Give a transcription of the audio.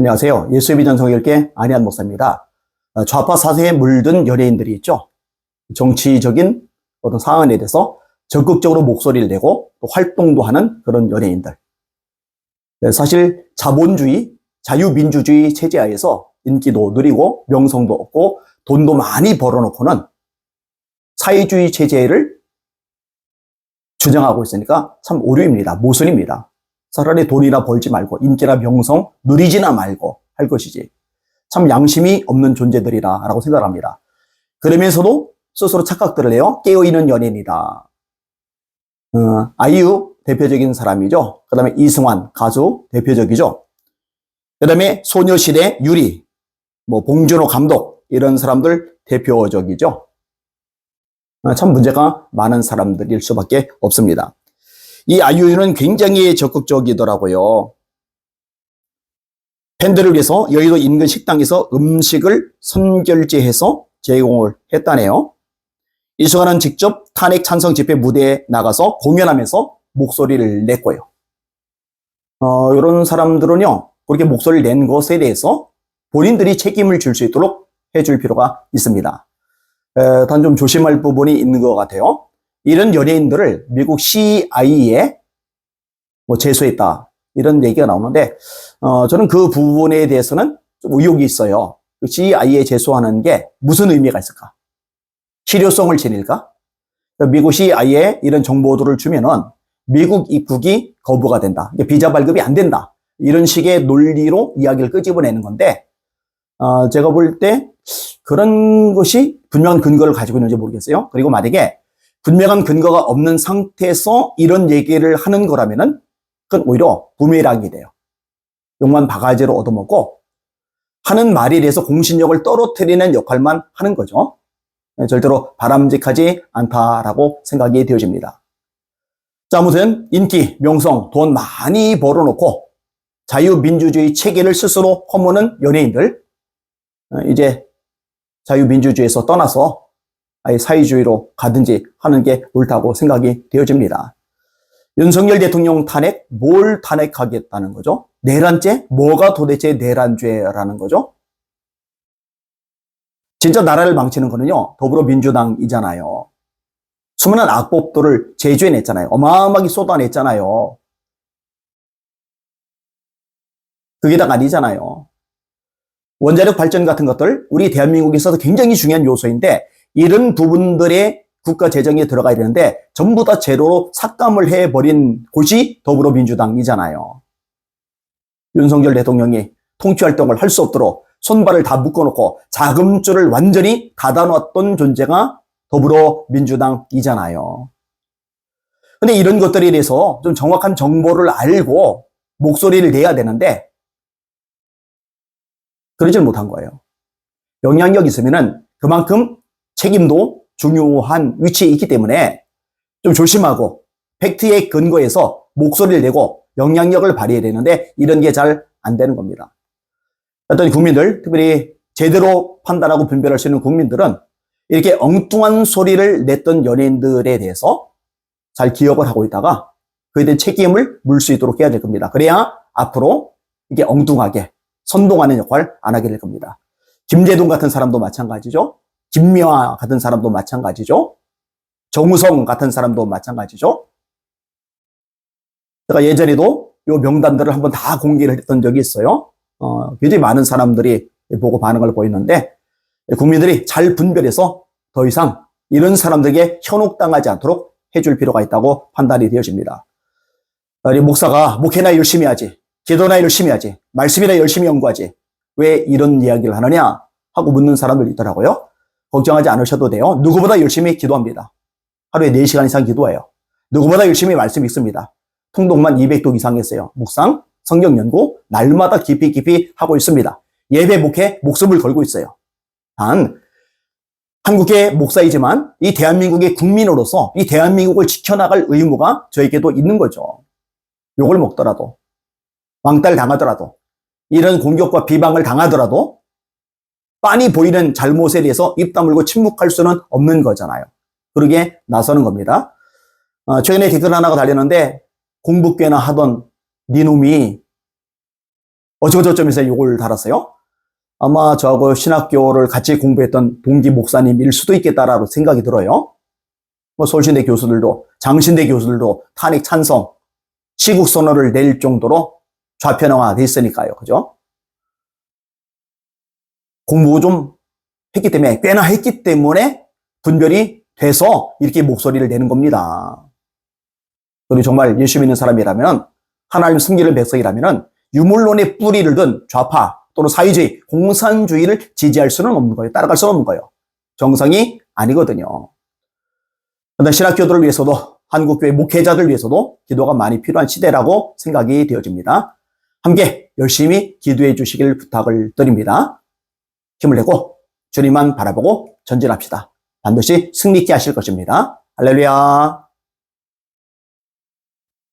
안녕하세요. 예수의 비전 성결교 안희한 목사입니다. 좌파 사세에 물든 연예인들이 있죠. 정치적인 어떤 사안에 대해서 적극적으로 목소리를 내고 또 활동도 하는 그런 연예인들. 사실 자본주의, 자유민주주의 체제하에서 인기도 누리고 명성도 얻고 돈도 많이 벌어놓고는 사회주의 체제를 주장하고 있으니까 참 오류입니다. 모순입니다. 차라리 돈이나 벌지 말고 인기나 명성 누리지나 말고 할 것이지. 참 양심이 없는 존재들이라고 생각합니다. 그러면서도 스스로 착각들을 해요. 깨어있는 연예인이다. 아이유 대표적인 사람이죠. 그 다음에 이승환 가수 대표적이죠. 그 다음에 소녀시대 유리, 봉준호 감독 이런 사람들 대표적이죠. 참 문제가 많은 사람들일 수밖에 없습니다. 이 아이유는 굉장히 적극적이더라고요. 팬들을 위해서 여의도 인근 식당에서 음식을 선결제해서 제공을 했다네요. 이승환은 직접 탄핵 찬성 집회 무대에 나가서 공연하면서 목소리를 냈고요. 이런 사람들은요, 그렇게 목소리를 낸 것에 대해서 본인들이 책임을 질 수 있도록 해줄 필요가 있습니다. 단 좀 조심할 부분이 있는 것 같아요. 이런 연예인들을 미국 CIA에 제소했다. 이런 얘기가 나오는데, 저는 그 부분에 대해서는 좀 의혹이 있어요. CIA에 제소하는 게 무슨 의미가 있을까? 실효성을 지닐까? 미국 CIA에 이런 정보들을 주면은 미국 입국이 거부가 된다. 비자 발급이 안 된다. 이런 식의 논리로 이야기를 끄집어내는 건데, 제가 볼 때 그런 것이 분명한 근거를 가지고 있는지 모르겠어요. 그리고 만약에 분명한 근거가 없는 상태에서 이런 얘기를 하는 거라면은 그건 오히려 부메랑이 돼요. 욕만 바가지로 얻어먹고 하는 말에 대해서 공신력을 떨어뜨리는 역할만 하는 거죠. 절대로 바람직하지 않다라고 생각이 되어집니다. 자, 아무튼 인기, 명성, 돈 많이 벌어놓고 자유민주주의 체계를 스스로 허무는 연예인들, 이제 자유민주주의에서 떠나서 아예 사회주의로 가든지 하는 게 옳다고 생각이 되어집니다. 윤석열 대통령 탄핵, 뭘 탄핵하겠다는 거죠? 내란죄? 뭐가 도대체 내란죄라는 거죠? 진짜 나라를 망치는 거는요, 더불어민주당이잖아요. 수많은 악법들을 제조해냈잖아요. 어마어마하게 쏟아냈잖아요. 그게 다가 아니잖아요. 원자력 발전 같은 것들, 우리 대한민국에 있어서 굉장히 중요한 요소인데, 이런 부분들의 국가 재정에 들어가야 되는데 전부 다 제로로 삭감을 해버린 곳이 더불어민주당이잖아요. 윤석열 대통령이 통치활동을 할 수 없도록 손발을 다 묶어놓고 자금줄을 완전히 닫아놨던 존재가 더불어민주당이잖아요. 근데 이런 것들에 대해서 좀 정확한 정보를 알고 목소리를 내야 되는데 그러질 못한 거예요. 영향력이 있으면은 그만큼 책임도 중요한 위치에 있기 때문에 좀 조심하고 팩트에 근거해서 목소리를 내고 영향력을 발휘해야 되는데 이런 게 잘 안 되는 겁니다. 어떤 국민들, 특별히 제대로 판단하고 분별할 수 있는 국민들은 이렇게 엉뚱한 소리를 냈던 연예인들에 대해서 잘 기억을 하고 있다가 그에 대한 책임을 물 수 있도록 해야 될 겁니다. 그래야 앞으로 이게 엉뚱하게 선동하는 역할을 안 하게 될 겁니다. 김재동 같은 사람도 마찬가지죠. 김미화 같은 사람도 마찬가지죠. 정우성 같은 사람도 마찬가지죠. 제가 예전에도 이 명단들을 한번 다 공개를 했던 적이 있어요. 굉장히 많은 사람들이 보고 반응을 보이는데 국민들이 잘 분별해서 더 이상 이런 사람들에게 현혹당하지 않도록 해줄 필요가 있다고 판단이 되어집니다. 우리 목사가 목회나 열심히 하지, 기도나 열심히 하지, 말씀이나 열심히 연구하지, 왜 이런 이야기를 하느냐 하고 묻는 사람들이 있더라고요. 걱정하지 않으셔도 돼요. 누구보다 열심히 기도합니다. 하루에 4시간 이상 기도해요. 누구보다 열심히 말씀 읽습니다. 통독만 200독 이상 했어요. 묵상, 성경 연구, 날마다 깊이 하고 있습니다. 예배, 목회, 목숨을 걸고 있어요. 단, 한국의 목사이지만 이 대한민국의 국민으로서 이 대한민국을 지켜나갈 의무가 저에게도 있는 거죠. 욕을 먹더라도, 왕따를 당하더라도, 이런 공격과 비방을 당하더라도 빤히 보이는 잘못에 대해서 입 다물고 침묵할 수는 없는 거잖아요. 그러게 나서는 겁니다. 최근에 댓글 하나가 달렸는데 공부 꽤나 하던 니놈이 어쩌고저쩌면서 요걸 달았어요? 아마 저하고 신학교를 같이 공부했던 동기 목사님일 수도 있겠다라고 생각이 들어요. 뭐 서울신대 교수들도, 장신대 교수들도 탄핵 찬성, 시국 선언을 낼 정도로 좌편화돼 있으니까요. 그죠? 공부 좀 했기 때문에, 꽤나 했기 때문에 분별이 돼서 이렇게 목소리를 내는 겁니다. 그리고 정말 예수 믿는 사람이라면, 하나님 숨기는 백성이라면 유물론의 뿌리를 든 좌파 또는 사회주의, 공산주의를 지지할 수는 없는 거예요. 따라갈 수는 없는 거예요. 정상이 아니거든요. 그런데 신학교들을 위해서도, 한국교회 목회자들 위해서도 기도가 많이 필요한 시대라고 생각이 되어집니다. 함께 열심히 기도해 주시길 부탁을 드립니다. 힘을 내고 주님만 바라보고 전진합시다. 반드시 승리 있게 하실 것입니다. 할렐루야.